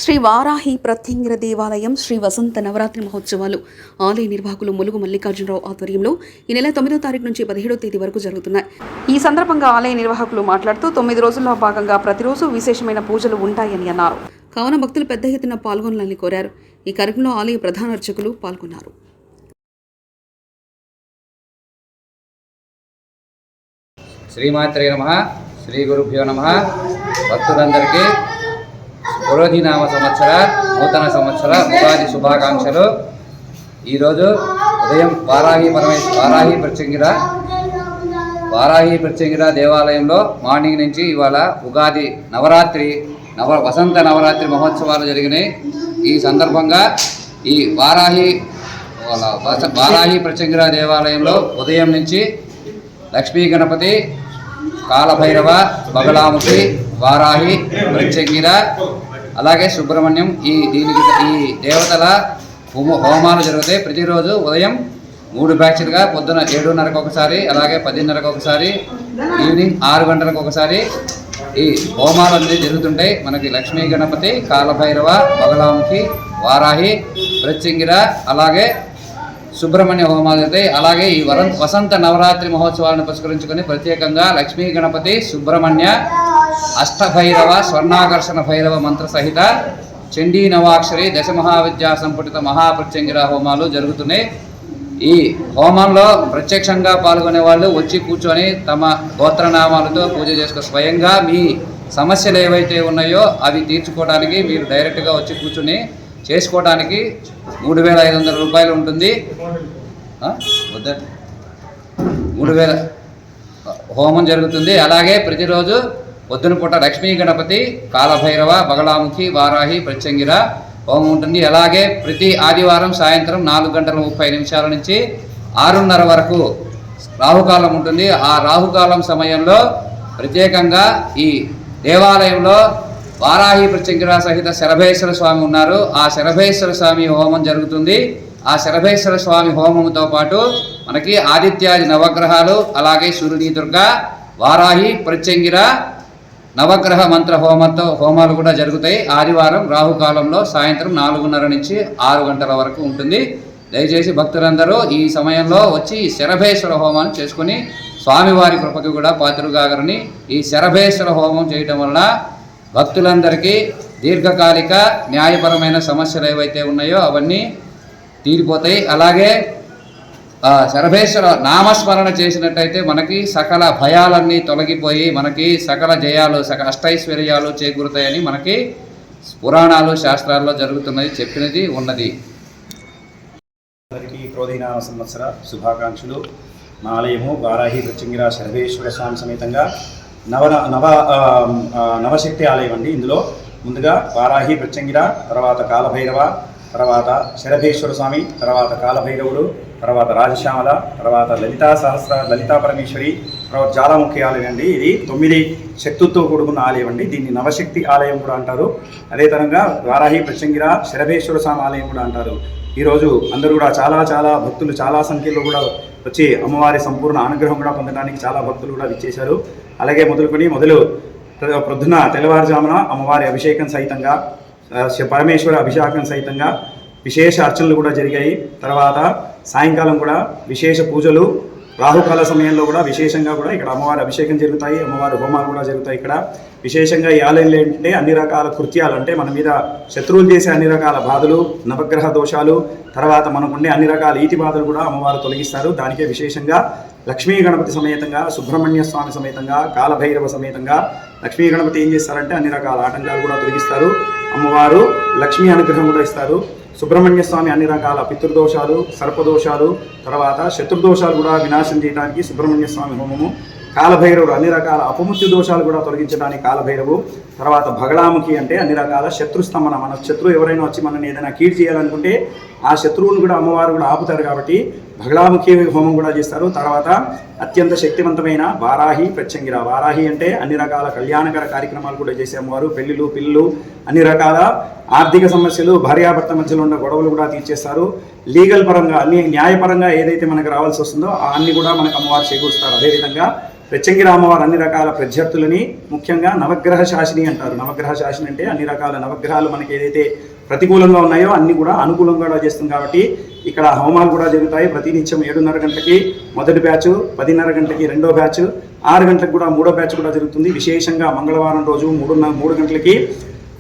శ్రీ వారాహి ప్రత్యంగిర దేవాలయం శ్రీ వసంత నవరాత్రి మహోత్సవాలు ఆలయ నిర్వాహకులు ములుగు మల్లికార్జునరావు ఆధ్వర్యంలో ఈ నెల 9వ తారీఖు నుంచి 17వ తేదీ వరకు జరుగుతున్నాయి. ఈ సందర్భంగా ఆలయ నిర్వాహకులు మాట్లాడుతూ 9 రోజుల్లో భాగంగా ప్రతిరోజు విశేషమైన పూజలు ఉంటాయని అన్నారు. కావున భక్తులు పెద్ద ఎత్తున పాల్గొనాలని కోరారు. ఈ కార్యక్రమంలో ఆలయ ప్రధాన అర్చకులు పాల్గొన్నారు. శ్రీమాత్రే నమః. శ్రీ గురుభ్యో నమః. భక్తులందరికీ పురోధినామ సంవత్సర నూతన సంవత్సర ఉగాది శుభాకాంక్షలు. ఈరోజు ఉదయం వారాహి ప్రత్యంగిర దేవాలయంలో మార్నింగ్ నుంచి ఇవాళ ఉగాది వసంత నవరాత్రి మహోత్సవాలు జరిగినాయి. ఈ సందర్భంగా ఈ వారాహి ప్రత్యంగిర దేవాలయంలో ఉదయం నుంచి లక్ష్మీ గణపతి, కాలభైరవ, బగలాముఖి, వారాహి, ప్రత్యంగిర, అలాగే సుబ్రహ్మణ్యం ఈ దేవతల హోమాలు జరుగుతాయి. ప్రతిరోజు ఉదయం 3 బ్యాచ్లుగా పొద్దున 7:30కు ఒకసారి, అలాగే 10:30కు ఒకసారి, ఈవినింగ్ 6 గంటలకు ఒకసారి ఈ హోమాలు అనేది జరుగుతుంటాయి. మనకి లక్ష్మీ గణపతి, కాలభైరవ, బగలాముఖి, వారాహి, ప్రత్యంగిర, అలాగే సుబ్రహ్మణ్య హోమాలు జరుగుతాయి. అలాగే ఈ వసంత నవరాత్రి మహోత్సవాలను పురస్కరించుకొని ప్రత్యేకంగా లక్ష్మీ గణపతి, సుబ్రహ్మణ్య, అష్టభైరవ, స్వర్ణాకర్షణ భైరవ మంత్ర సహిత చండీ నవాక్షరి దశమహావిద్యా సంపుటిత మహాప్రత్యంగిర హోమాలు జరుగుతున్నాయి. ఈ హోమంలో ప్రత్యక్షంగా పాల్గొనే వాళ్ళు వచ్చి కూర్చొని తమ గోత్రనామాలతో పూజ చేసుకో స్వయంగా మీ సమస్యలు ఏవైతే ఉన్నాయో అవి తీర్చుకోవడానికి మీరు డైరెక్ట్గా వచ్చి కూర్చొని చేసుకోవడానికి 3,500 రూపాయలు ఉంటుంది. 3,000 హోమం జరుగుతుంది. అలాగే ప్రతిరోజు పొద్దున పూట లక్ష్మీ గణపతి, కాలభైరవ, బగలాముఖి, వారాహి, ప్రత్యంగిర హోమం ఉంటుంది. అలాగే ప్రతి ఆదివారం సాయంత్రం 4:30 నుంచి 6:30 వరకు రాహుకాలం ఉంటుంది. ఆ రాహుకాలం సమయంలో ప్రత్యేకంగా ఈ దేవాలయంలో వారాహి ప్రత్యంగిర సహిత శరభేశ్వర స్వామి ఉన్నారు. ఆ శరభేశ్వర స్వామి హోమం జరుగుతుంది. ఆ శరభేశ్వర స్వామి హోమంతో పాటు మనకి ఆదిత్యాది నవగ్రహాలు, అలాగే సూర్యుని, దుర్గా, వారాహి, ప్రత్యంగిర నవగ్రహ మంత్ర హోమాలు కూడా జరుగుతాయి. ఆదివారం రాహుకాలంలో సాయంత్రం 4:30 నుంచి 6 గంటల వరకు ఉంటుంది. దయచేసి భక్తులందరూ ఈ సమయంలో వచ్చి శరభేశ్వర హోమాన్ని చేసుకుని స్వామివారి కృపకి కూడా పాత్రుగాగరని. ఈ శరభేశ్వర హోమం చేయటం వలన భక్తులందరికీ దీర్ఘకాలిక న్యాయపరమైన సమస్యలు ఏవైతే ఉన్నాయో అవన్నీ తీరిపోతాయి. అలాగే శరభేశ్వర నామస్మరణ చేసినట్టయితే మనకి సకల భయాలన్నీ తొలగిపోయి మనకి సకల జయాలు, అష్టైశ్వర్యాలు చేకూరుతాయని మనకి పురాణాలు, శాస్త్రాల్లో జరుగుతున్నది, చెప్పినది ఉన్నది. అందరికీ క్రోధీనామ సంవత్సర శుభాకాంక్షలు. మా ఆలయము వారాహి ప్రత్యంగిర శరభేశ్వర స్వామి సమేతంగా నవశక్తి ఆలయం అండి. ఇందులో ముందుగా వారాహి ప్రత్యంగిర, తర్వాత కాలభైరవ, తర్వాత శరభేశ్వర స్వామి, తర్వాత కాలభైరవుడు, తర్వాత రాజశ్యామల, తర్వాత లలితా పరమేశ్వరి, తర్వాత జ్వాలాముఖి ఆలయం అండి. ఇది 9 శక్తులతో కూడుకున్న ఆలయం అండి. దీన్ని నవశక్తి ఆలయం కూడా అంటారు. అదే తరంగా వారాహి ప్రత్యంగిర శరభేశ్వర స్వామి ఆలయం కూడా అంటారు. ఈరోజు అందరూ కూడా చాలా భక్తులు చాలా సంఖ్యలో కూడా వచ్చి అమ్మవారి సంపూర్ణ అనుగ్రహం కూడా పొందడానికి చాలా భక్తులు కూడా విచ్చేశారు. అలాగే ప్రొద్దున తెల్లవారుజామున అమ్మవారి అభిషేకం సహితంగా, పరమేశ్వర అభిషేకం సహితంగా విశేష అర్చనలు కూడా జరిగాయి. తర్వాత సాయంకాలం కూడా విశేష పూజలు, రాహుకాల సమయంలో కూడా విశేషంగా కూడా ఇక్కడ అమ్మవారి అభిషేకం జరుగుతాయి, అమ్మవారి హోమాలు కూడా జరుగుతాయి. ఇక్కడ విశేషంగా ఈ ఆలయంలో ఏంటంటే అన్ని రకాల కృత్యాలు, అంటే మన మీద శత్రువులు చేసే అన్ని రకాల బాధలు, నవగ్రహ దోషాలు, తర్వాత మనకుండే అన్ని రకాల ఈతి బాధలు కూడా అమ్మవారు తొలగిస్తారు. దానికే విశేషంగా లక్ష్మీ గణపతి సమేతంగా, సుబ్రహ్మణ్య స్వామి సమేతంగా, కాలభైరవ సమేతంగా లక్ష్మీ గణపతి ఏం చేస్తారంటే అన్ని రకాల ఆటంకాలు కూడా తొలగిస్తారు. అమ్మవారు లక్ష్మీ అనుగ్రహం కూడా ఇస్తారు. సుబ్రహ్మణ్య స్వామి అన్ని రకాల పితృదోషాలు, సర్పదోషాలు, తర్వాత శత్రుదోషాలు కూడా వినాశనం చేయడానికి సుబ్రహ్మణ్య స్వామి హోమము. కాలభైరవుడు అన్ని రకాల అపమృత్యు దోషాలు కూడా తొలగించడానికి కాలభైరవు. తర్వాత బగలాముఖి అంటే అన్ని రకాల శత్రుస్తంభన, మన శత్రువు ఎవరైనా వచ్చి మనల్ని ఏదైనా కీడు చేయాలనుకుంటే ఆ శత్రువును కూడా అమ్మవారు కూడా ఆపుతారు. కాబట్టి బగళాముఖి హోమం కూడా చేస్తారు. తర్వాత అత్యంత శక్తివంతమైన వారాహి ప్రత్యంగిర. వారాహి అంటే అన్ని రకాల కళ్యాణకర కార్యక్రమాలు కూడా చేసే అమ్మవారు. పెళ్లిళ్ళు పిల్లలు అన్ని రకాల ఆర్థిక సమస్యలు భార్యాభర్త మధ్యలో ఉన్న గొడవలు కూడా తీర్చేస్తారు. లీగల్ పరంగా అన్ని న్యాయపరంగా ఏదైతే మనకు రావాల్సి వస్తుందో అన్ని కూడా మనకు అమ్మవారు చేకూరుస్తారు. అదేవిధంగా ప్రత్యంగిర అమ్మవారు అన్ని రకాల ప్రత్యర్థులని ముఖ్యంగా నవగ్రహ శాసిని అంటారు. నవగ్రహ శాసిని అంటే అన్ని రకాల నవగ్రహాలు మనకి ఏదైతే ప్రతికూలంగా ఉన్నాయో అన్ని కూడా అనుకూలంగా కూడా చేస్తుంది. కాబట్టి ఇక్కడ హోమాలు కూడా జరుగుతాయి. ప్రతినిత్యం 7:30 గంటలకి మొదటి బ్యాచ్, 10:30 గంటలకి రెండో బ్యాచ్, 6 గంటలకు కూడా మూడో బ్యాచ్ కూడా జరుగుతుంది. విశేషంగా మంగళవారం రోజు 3 గంటలకి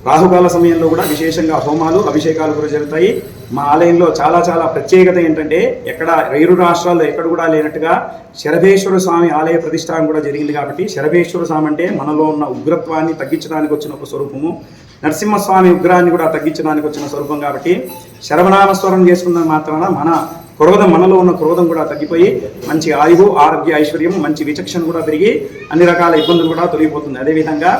రాహుకాల సమయంలో కూడా విశేషంగా హోమాలు అభిషేకాలు కూడా జరుగుతాయి. మా ఆలయంలో చాలా చాలా ప్రత్యేకత ఏంటంటే ఎక్కడ 2 రాష్ట్రాల్లో ఎక్కడ కూడా లేనట్టుగా శరభేశ్వర స్వామి ఆలయ ప్రతిష్టానం కూడా జరిగింది. కాబట్టి శరభేశ్వర స్వామి అంటే మనలో ఉన్న ఉగ్రత్వాన్ని తగ్గించడానికి వచ్చిన ఒక స్వరూపము, నరసింహస్వామి ఉగ్రాన్ని కూడా తగ్గించడానికి వచ్చిన స్వరూపం. కాబట్టి శరవనామస్వరం చేసుకున్న మాత్రాన మనలో ఉన్న క్రోధం కూడా తగ్గిపోయి మంచి ఆయువు, ఆరోగ్య, ఐశ్వర్యం, మంచి విచక్షణ కూడా పెరిగి అన్ని రకాల ఇబ్బందులు కూడా తొలగిపోతుంది. అదేవిధంగా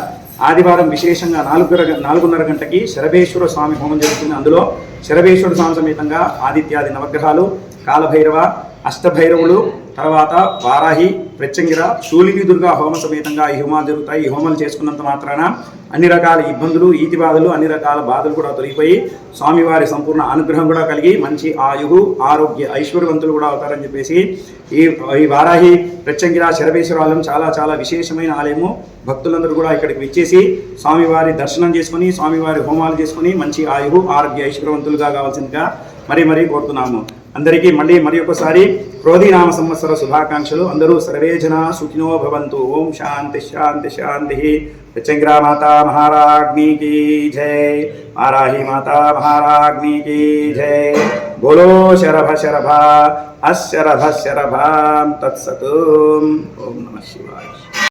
ఆదివారం విశేషంగా 4:30 గంటకి శరభేశ్వర స్వామి హోమం జరుగుతుంది. అందులో శరభేశ్వర స్వామి సమేతంగా ఆదిత్యాది నవగ్రహాలు, కాలభైరవ, అష్టభైరవులు, తర్వాత వారాహి, ప్రత్యంగిర, శూలిని దుర్గా హోమ సమేతంగా ఈ హోమాలు జరుగుతాయి. ఈ హోమాలు చేసుకున్నంత మాత్రాన అన్ని రకాల ఇబ్బందులు, ఈతి బాధలు, అన్ని రకాల బాధలు కూడా తొలగిపోయి స్వామివారి సంపూర్ణ అనుగ్రహం కూడా కలిగి మంచి ఆయువు, ఆరోగ్య, ఐశ్వర్యవంతులు కూడా అవుతారని చెప్పేసి ఈ వారాహి ప్రత్యంగిర శరభేశ్వర ఆలయం చాలా చాలా విశేషమైన ఆలయము. భక్తులందరూ కూడా ఇక్కడికి విచ్చేసి స్వామివారి దర్శనం చేసుకుని స్వామివారి హోమాలు చేసుకుని మంచి ఆయువు, ఆరోగ్య, ఐశ్వర్యవంతులుగా కావాల్సిందిగా మరీ కోరుతున్నాము. అందరికీ మరి ఒకసారి క్రోధీనామ సంవత్సర శుభాకాంక్షలు. అందరూ సర్వే జనా సుఖినో భవంతు. ఓం శాంతి శాంతి శాంతి. ప్రత్యంగిరా మాతా మహారాజ్ఞీ కీ జై. వారాహి మాతా మహారాజ్ఞీ కీ జై. బోలో శరభ అశరభ శరభాం తత్సత్. ఓం నమః శివాయ.